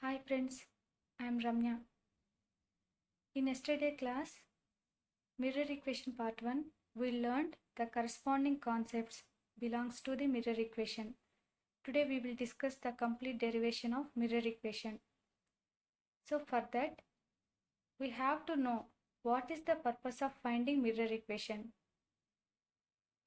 Hi friends, I am Ramya. In yesterday class, mirror equation part 1, we learned the corresponding concepts belongs to the mirror equation. Today we will discuss the complete derivation of mirror equation. So for that, we have to know what is the purpose of finding mirror equation.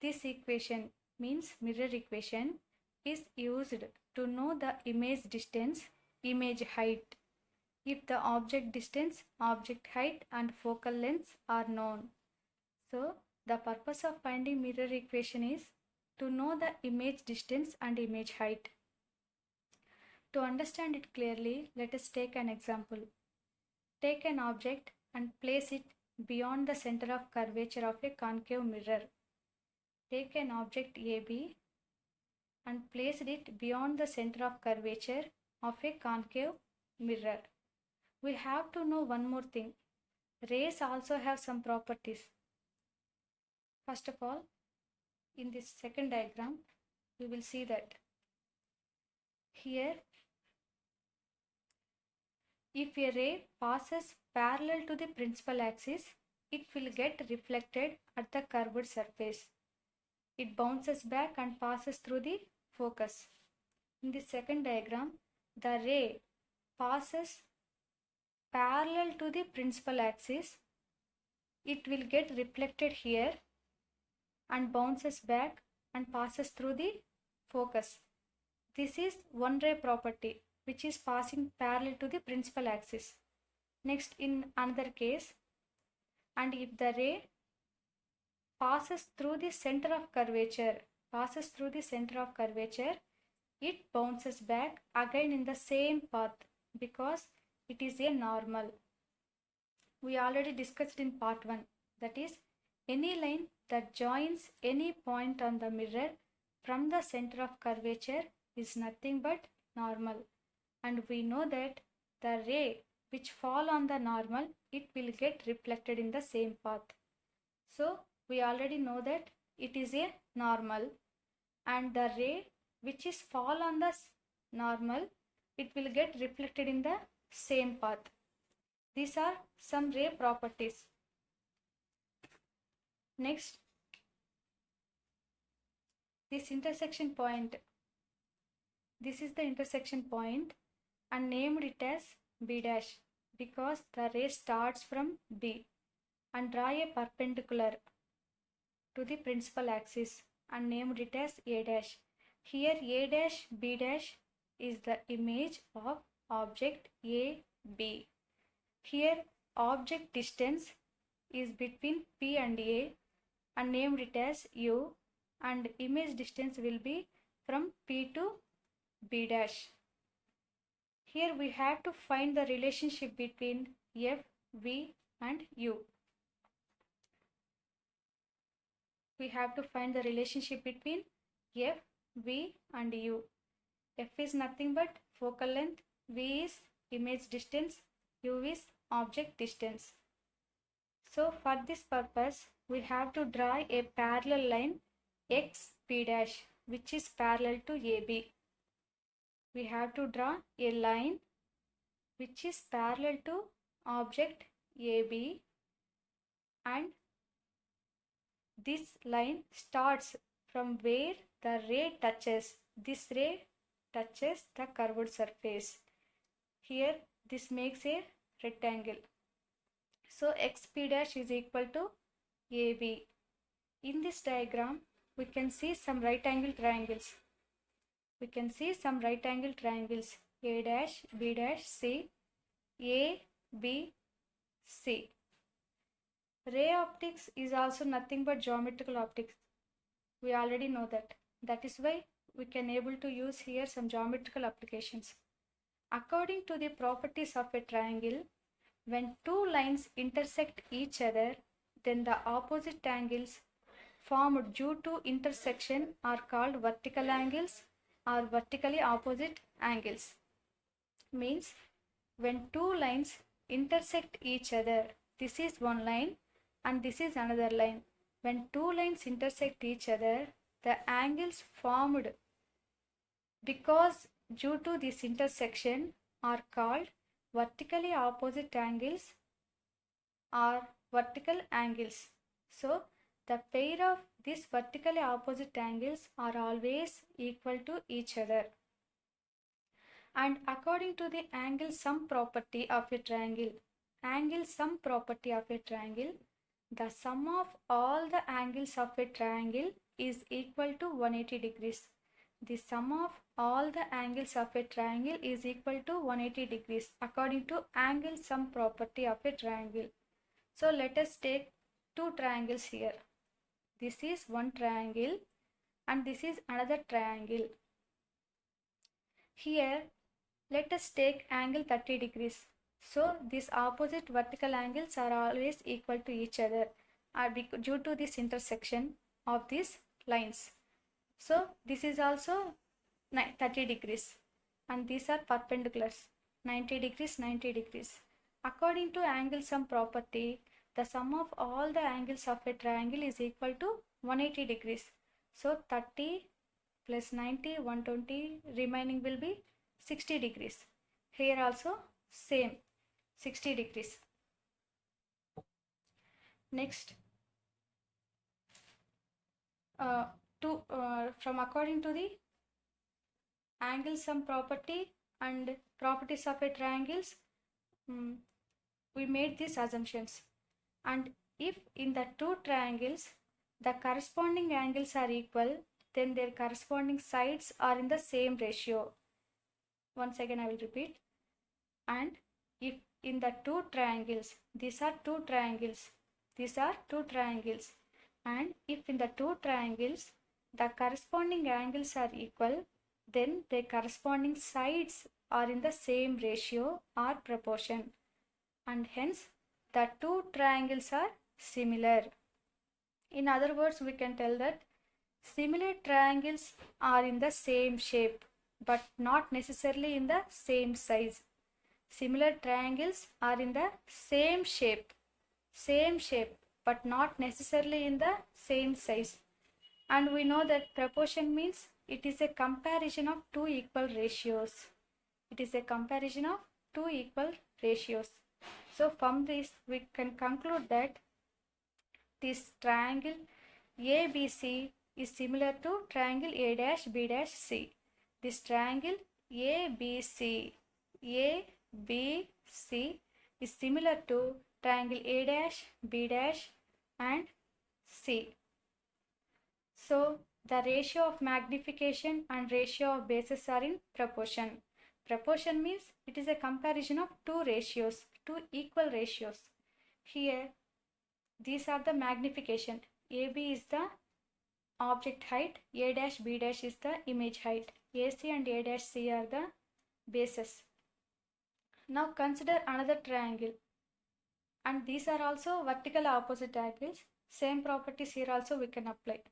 This equation means mirror equation is used to know the image distance, image height, if the object distance, object height and focal lengths are known. So the purpose of finding mirror equation is to know the image distance and image height. To understand it clearly, let us take an example. Take an object and place it beyond the center of curvature of a concave mirror. Take an object AB and place it beyond the center of curvature of a concave mirror. We have to know one more thing. Rays also have some properties. First of all, in this second diagram, we will see that here, if a ray passes parallel to the principal axis, it will get reflected at the curved surface. It bounces back and passes through the focus. In the second diagram, the ray passes parallel to the principal axis. It will get reflected here and bounces back and passes through the focus. This is one ray property which is passing parallel to the principal axis. Next, in another case, and if the ray passes through the center of curvature, it bounces back again in the same path because it is a normal. We already discussed in part 1, that is, any line that joins any point on the mirror from the center of curvature is nothing but normal. And we know that the ray which fall on the normal, it will get reflected in the same path. So we already know that it is a normal, and the ray which is fall on the normal, it will get reflected in the same path. These are some ray properties. Next, this intersection point. This is the intersection point and named it as B dash because the ray starts from B, and draw a perpendicular to the principal axis and named it as A dash. Here A dash B dash is the image of object AB. Here object distance is between P and A and named it as U, and image distance will be from P to B dash. Here we have to find the relationship between F, V and U. We have to find the relationship between F, V and U. F is nothing but focal length, V is image distance, U is object distance. So for this purpose, we have to draw a parallel line X P dash which is parallel to AB. We have to draw a line which is parallel to object AB, and this line starts from where the ray touches. This ray touches the curved surface. Here this makes a rectangle. So XP dash is equal to AB. In this diagram, we can see some right angle triangles. A dash, B dash, C, A, B, C. Ray optics is also nothing but geometrical optics. We already know that. That is why we can able to use here some geometrical applications. According to the properties of a triangle, when two lines intersect each other, then the opposite angles formed due to intersection are called vertical angles or vertically opposite angles. Means when two lines intersect each other, this is one line and this is another line. When two lines intersect each other, the angles formed because due to this intersection are called vertically opposite angles or vertical angles. So the pair of these vertically opposite angles are always equal to each other. And according to the angle sum property of a triangle, the sum of all the angles of a triangle is equal to 180 degrees. The sum of all the angles of a triangle is equal to 180 degrees according to angle sum property of a triangle. So let us take two triangles here. This is one triangle and this is another triangle. Here let us take angle 30 degrees. So these opposite vertical angles are always equal to each other due to this intersection of these lines. So this is also 30 degrees and these are perpendiculars, 90 degrees, 90 degrees. According to angle sum property, the sum of all the angles of a triangle is equal to 180 degrees. So 30 plus 90, 120, remaining will be 60 degrees. Here also same 60 degrees. Next, from according to the angle sum property and properties of a triangles, we made these assumptions. And if in the two triangles the corresponding angles are equal, then their corresponding sides are in the same ratio. Once again I will repeat. And if in the two triangles, these are two triangles, and if in the two triangles the corresponding angles are equal, then their corresponding sides are in the same ratio or proportion, and hence the two triangles are similar. In other words, we can tell that similar triangles are in the same shape but not necessarily in the same size. Similar triangles are in the same shape but not necessarily in the same size. And we know that proportion means it is a comparison of two equal ratios. So from this we can conclude that this triangle ABC is similar to triangle A', This triangle ABC is similar to triangle A', B' and C. So the ratio of magnification and ratio of bases are in proportion. Proportion means it is a comparison of two equal ratios. Here these are the magnification. AB is the object height, A', B' is the image height. AC and A', are the bases. Now consider another triangle, and these are also vertical opposite angles. Same properties here also we can apply.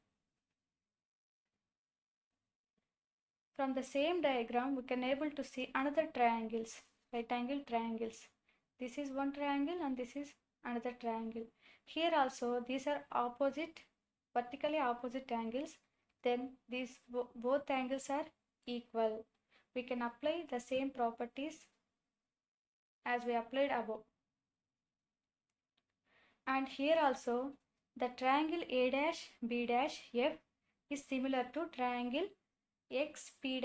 From the same diagram we can able to see another triangles, right angle triangles. This is one triangle and this is another triangle. Here also these are vertically opposite angles. Then these both angles are equal. We can apply the same properties as we applied above. And here also the triangle A', B', F is similar to triangle XP',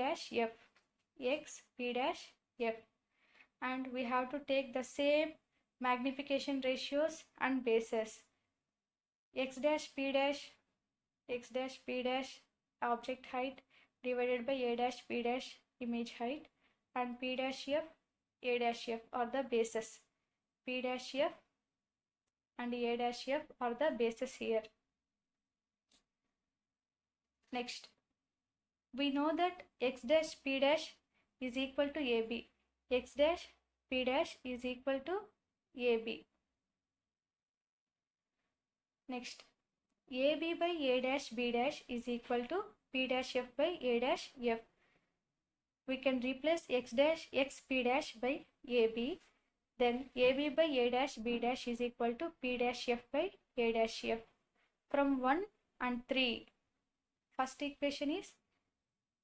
F, and we have to take the same magnification ratios and bases. X', P' object height divided by A', B' image height, and P', F, A', are the bases. P', F and A', are the bases here. Next, we know that X', P' is equal to AB. X', P' is equal to AB. Next, AB by A', B' is equal to P' F by A' F. We can replace X', P' by AB. Then AB by A', B' is equal to P' F by A' F. From 1 and 3, first equation is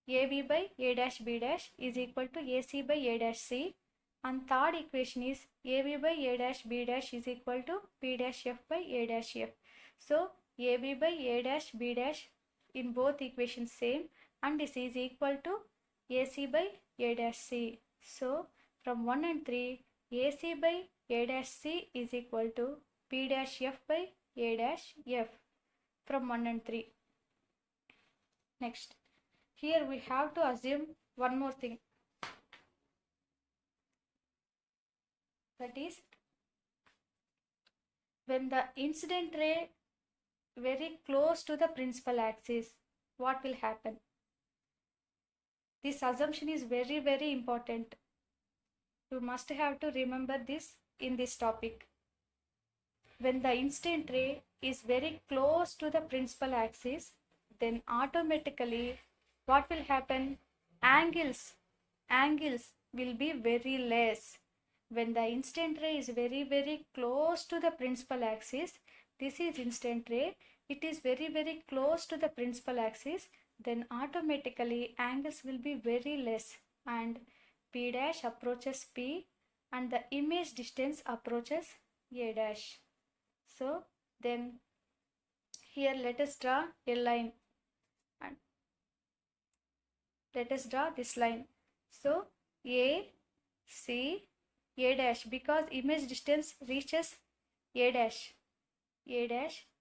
AB by A', B' is equal to AC by A' C. And third equation is AB by A dash B dash is equal to P dash F by A dash F. So AB by A dash B dash in both equations same, and this is equal to AC by A dash C. So from 1 and 3, AC by A dash C is equal to P dash F by A dash F from 1 and 3. Next, here we have to assume one more thing. That is, when the incident ray very close to the principal axis, what will happen? This assumption is very, very important. You must have to remember this in this topic. When the incident ray is very close to the principal axis, then automatically what will happen? Angles will be very less. When the incident ray is very, very close to the principal axis, this is incident ray, it is very, very close to the principal axis, then automatically angles will be very less, and P dash approaches P and the image distance approaches A dash. So then here let us draw a line, and let us draw this line. So A, C, A dash, because image distance reaches A dash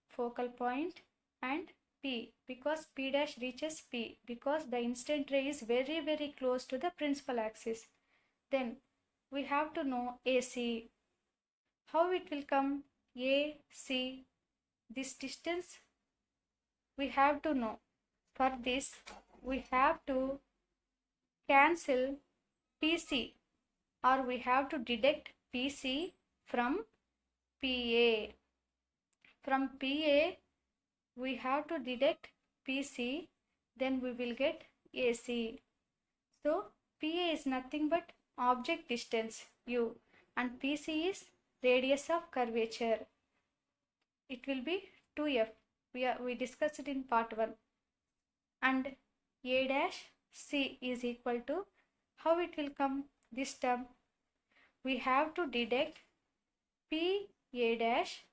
focal point, and P because P dash reaches P because the incident ray is very, very close to the principal axis. Then we have to know AC. How it will come? AC, this distance we have to know. For this we have to cancel PC, or we have to deduct PC from PA. From PA we have to deduct PC, then we will get AC. So PA is nothing but object distance U, and PC is radius of curvature. It will be 2F. We discussed it in part 1. And A dash C is equal to, how it will come? This term we have to deduct P A dash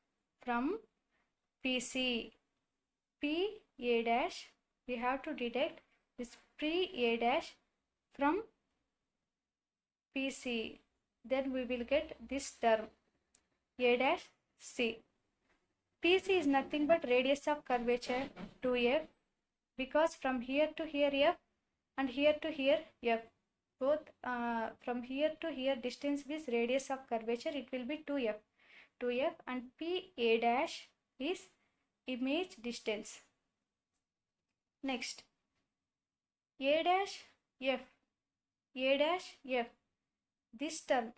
from PC. P A dash, we have to deduct this P A dash from PC. Then we will get this term A dash C. PC is nothing but radius of curvature 2F, because from here to here F and here to here F, both from here to here distance is radius of curvature, it will be 2F, and PA dash is image distance. Next, A dash F, this term,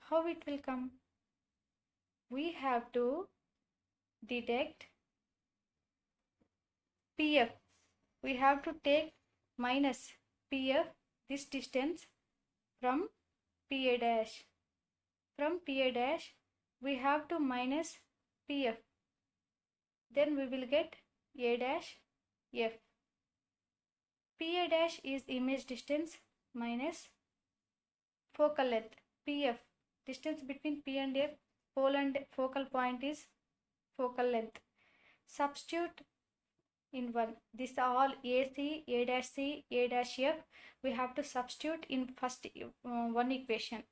how it will come? We have to deduct PF. We have to take minus PF, this distance, from PA dash. From PA dash we have to minus PF. Then we will get A dash F. PA dash is image distance minus focal length PF. Distance between P and F, pole and focal point is focal length. Substitute in 1. This all AC, A dash C, A dash F. We have to substitute in first one equation.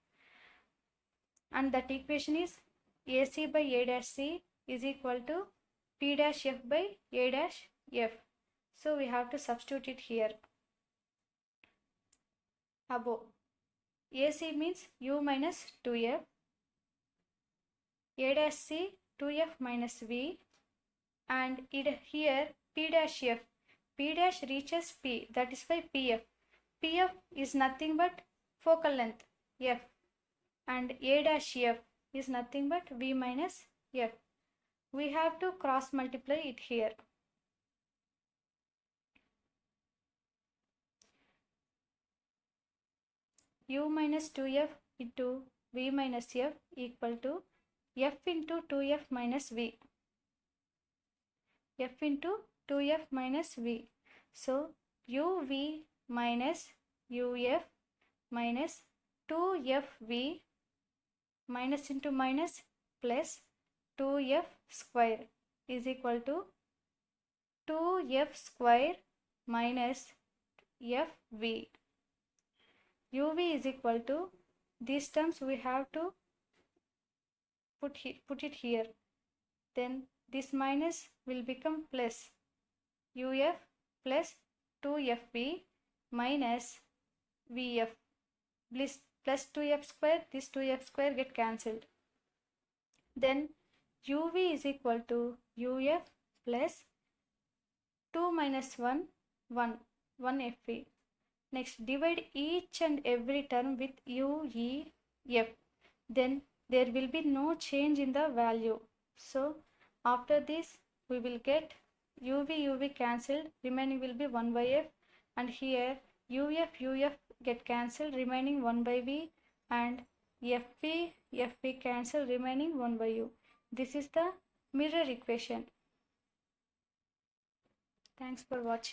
And that equation is AC by A dash C is equal to P dash F by A dash F. So we have to substitute it here. Above. AC means U minus 2F. A dash C 2F minus V, and here P dash F. P dash reaches P, that is why PF. PF is nothing but focal length F, and A dash F is nothing but V minus F. We have to cross multiply it here. U minus 2F into V minus F equal to F into 2F minus V. F into 2F minus V. So UV minus uf minus 2fv minus into minus plus 2f square is equal to 2f square minus fv. uv is equal to, these terms we have to put it here. Then this minus will become plus uf plus 2fv minus vf plus 2f square, this 2f square get cancelled. Then uv is equal to uf plus 2 minus 1 fv. Next, divide each and every term with uef. Then there will be no change in the value. So after this we will get uv cancelled, remaining will be 1 by f, and here uf get cancelled, remaining 1 by v, and fv cancel, remaining 1 by u. This is the mirror equation. Thanks for watching.